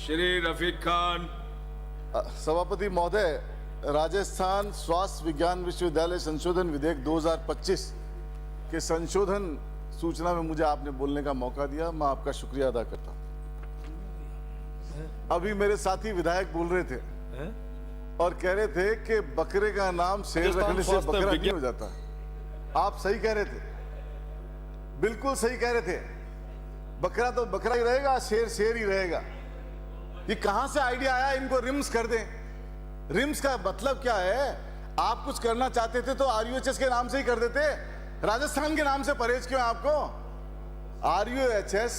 श्री रफीक खान। सभापति महोदय, राजस्थान स्वास्थ्य विज्ञान विश्वविद्यालय संशोधन विधेयक 2025 के संशोधन सूचना में मुझे आपने बोलने का मौका दिया, मैं आपका शुक्रिया अदा करता हूं। अभी मेरे साथी विधायक बोल रहे थे और कह रहे थे कि बकरे का नाम शेर रखने से बकरा नहीं हो जाता। आप सही कह रहे थे, बिल्कुल सही कह रहे थे। बकरा तो बकरा ही रहेगा, शेर शेर ही रहेगा। ये कहां से आइडिया आया इनको रिम्स कर दें? रिम्स का मतलब क्या है? आप कुछ करना चाहते थे तो आरयूएचएस के नाम से ही कर देते। राजस्थान के नाम से परहेज क्यों है आपको? आरयूएचएस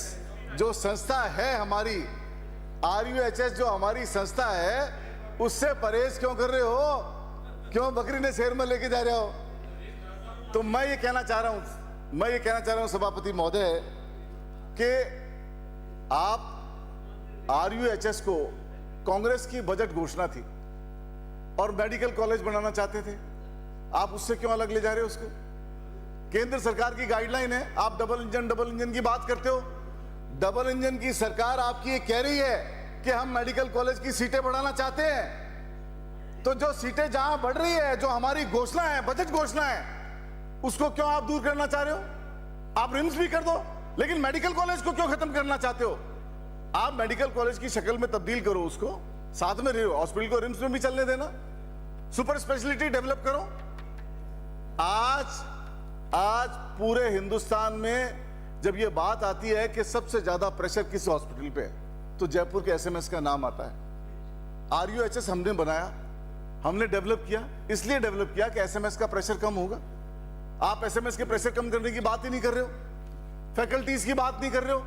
जो संस्था है हमारी, आरयूएचएस जो हमारी संस्था है, उससे परहेज क्यों कर रहे हो? क्यों बकरी ने शेर में लेके जा रहे हो? तो मैं ये कहना चाह रहा हूं सभापति महोदय कि आप आरयूएचएस को, कांग्रेस की बजट घोषणा थी और मेडिकल कॉलेज बनाना चाहते थे, आप उससे क्यों अलग ले जा रहे हो उसको? केंद्र सरकार की गाइडलाइन है, आप डबल इंजन की बात करते हो। डबल इंजन की सरकार आपकी ये कह रही है कि हम मेडिकल कॉलेज की सीटें बढ़ाना चाहते हैं, तो जो सीटें जहां बढ़ रही है, जो हमारी घोषणा है, बजट घोषणा है, उसको क्यों आप दूर करना चाह रहे हो? आप रिम्स भी कर दो, लेकिन मेडिकल कॉलेज को क्यों खत्म करना चाहते हो? आप मेडिकल कॉलेज की शक्ल में तब्दील करो उसको, साथ में हॉस्पिटल को रिम्स में भी चलने देना, सुपर स्पेशलिटी डेवलप करो। आज पूरे हिंदुस्तान में जब ये बात आती है कि सबसे ज्यादा प्रेशर किस हॉस्पिटल पे है, तो जयपुर के एसएमएस का नाम आता है। आरयूएचएस हमने बनाया, हमने डेवलप किया, इसलिए डेवलप किया कि एसएमएस का प्रेशर कम होगा। आप एसएमएस के प्रेशर कम करने की बात ही नहीं कर रहे हो, फैकल्टीज की बात नहीं कर रहे हो,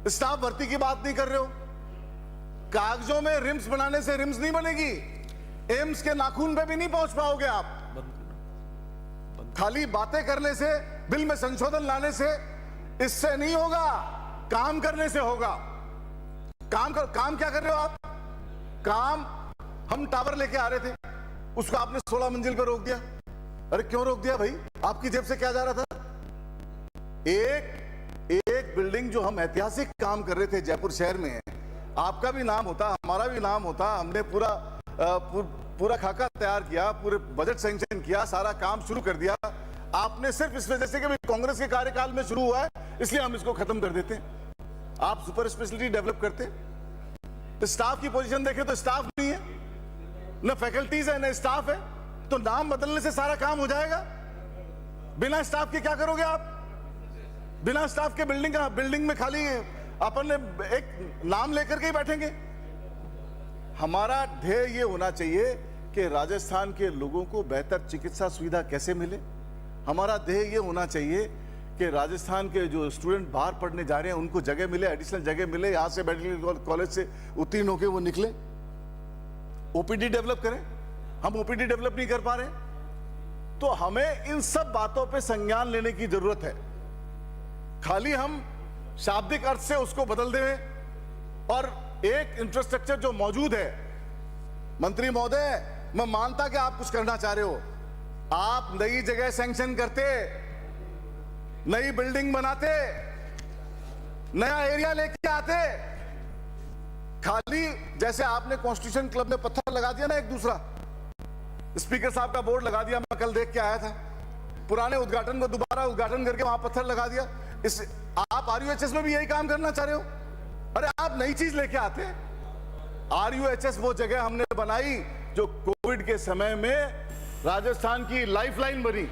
स्टाफ भर्ती की बात नहीं कर रहे हो। कागजों में रिम्स बनाने से रिम्स नहीं बनेगी, एम्स के नाखून पे भी नहीं पहुंच पाओगे आप। खाली बातें करने से, बिल में संशोधन लाने से इससे नहीं होगा, काम करने से होगा। काम क्या कर रहे हो आप? काम, हम टावर लेके आ रहे थे, उसको आपने 16 मंजिल पर रोक दिया। अरे क्यों रोक दिया भाई? आपकी जेब से क्या जा रहा था? एक बिल्डिंग जो हम ऐतिहासिक काम कर रहे थे जयपुर शहर में, आपका भी नाम होता, हमारा भी नाम होता, हमने पूरा खाका तैयार किया, पूरे बजट सैंक्शन किया, सारा काम शुरू कर दिया। आपने सिर्फ इस वजह से कि कांग्रेस के कार्यकाल में शुरू हुआ है, इसलिए हम इसको खत्म कर देते। आप सुपर स्पेशलिटी डेवलप करते। तो स्टाफ की पोजीशन देखें तो स्टाफ नहीं है, न फैकल्टीज है, न स्टाफ है, तो नाम बदलने से सारा काम हो जाएगा। बिना स्टाफ के क्या करोगे आप? बिना स्टाफ के बिल्डिंग में खाली अपन एक नाम लेकर के ही बैठेंगे। हमारा ध्येय ये होना चाहिए कि राजस्थान के लोगों को बेहतर चिकित्सा सुविधा कैसे मिले। हमारा ध्येय ये होना चाहिए कि राजस्थान के जो स्टूडेंट बाहर पढ़ने जा रहे हैं उनको जगह मिले, एडिशनल जगह मिले, यहां से मेडिकल कॉलेज से उत्तीर्ण होकर वो निकले, ओपीडी डेवलप करें। हम ओपीडी डेवलप नहीं कर पा रहे, तो हमें इन सब बातों पे संज्ञान लेने की जरूरत है। खाली हम शाब्दिक अर्थ से उसको बदल दें और एक इंफ्रास्ट्रक्चर जो मौजूद है, मंत्री महोदय, मैं मानता कि आप कुछ करना चाह रहे हो, आप नई जगह सैंक्शन करते, नई बिल्डिंग बनाते, नया एरिया लेके आते। खाली जैसे आपने कॉन्स्टिट्यूशन क्लब में पत्थर लगा दिया ना, एक दूसरा स्पीकर साहब का बोर्ड लगा दिया, मैं कल देख के आया था, पुराने उद्घाटन को दोबारा उद्घाटन करके वहां पत्थर लगा दिया। आप आरयूएचएस में भी यही काम करना चाह रहे हो? अरे आप नई चीज लेके आते। आरयूएचएस वो जगह हमने बनाई जो कोविड के समय में राजस्थान की लाइफलाइन बनी।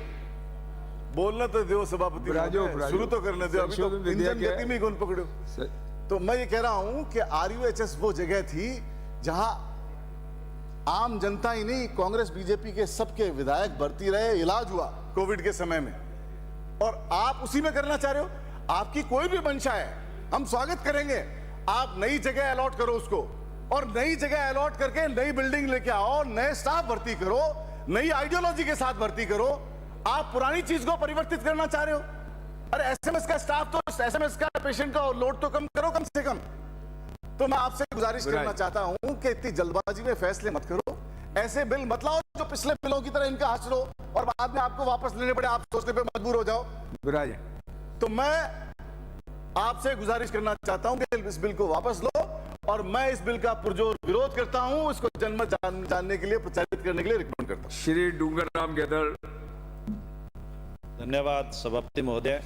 बोलना तो दो सभापति, शुरू तो करने दो, अभी तो इंजन गति में गुण पकड़ो। तो मैं ये कह रहा हूं कि आरयूएचएस वो जगह थी जहां आम जनता ही नहीं, कांग्रेस बीजेपी के सबके विधायक भर्ती रहे, इलाज हुआ कोविड के समय में, और आप उसी में करना चाह रहे हो। आपकी कोई भी मंशा है, हम स्वागत करेंगे। आप नई जगह अलॉट करो उसको, और नई जगह अलॉट करके नई बिल्डिंग लेके आओ, नए स्टाफ भर्ती करो, नई आइडियोलॉजी के साथ भर्ती करो। आप पुरानी चीज को परिवर्तित करना चाह रहे हो। अरे एसएमएस का स्टाफ, तो एसएमएस का पेशेंट का लोड तो कम करो कम से कम। तो मैं आपसे गुजारिश करना चाहता हूं कि इतनी जल्दबाजी में फैसले मत करो, ऐसे बिल मत लाओ जो पिछले बिलों की तरह इनका हाथ लो और बाद में आपको वापस लेने पड़े, आप सोचने पे मजबूर हो जाओ। तो मैं आपसे गुजारिश करना चाहता हूं कि इस बिल को वापस लो और मैं इस बिल का पुरजोर विरोध करता हूं। इसको जनमत जानने के लिए, प्रचारित करने के लिए रिकमेंड करता हूं। श्री डूंगरराम गेदर। धन्यवाद सभापति महोदय।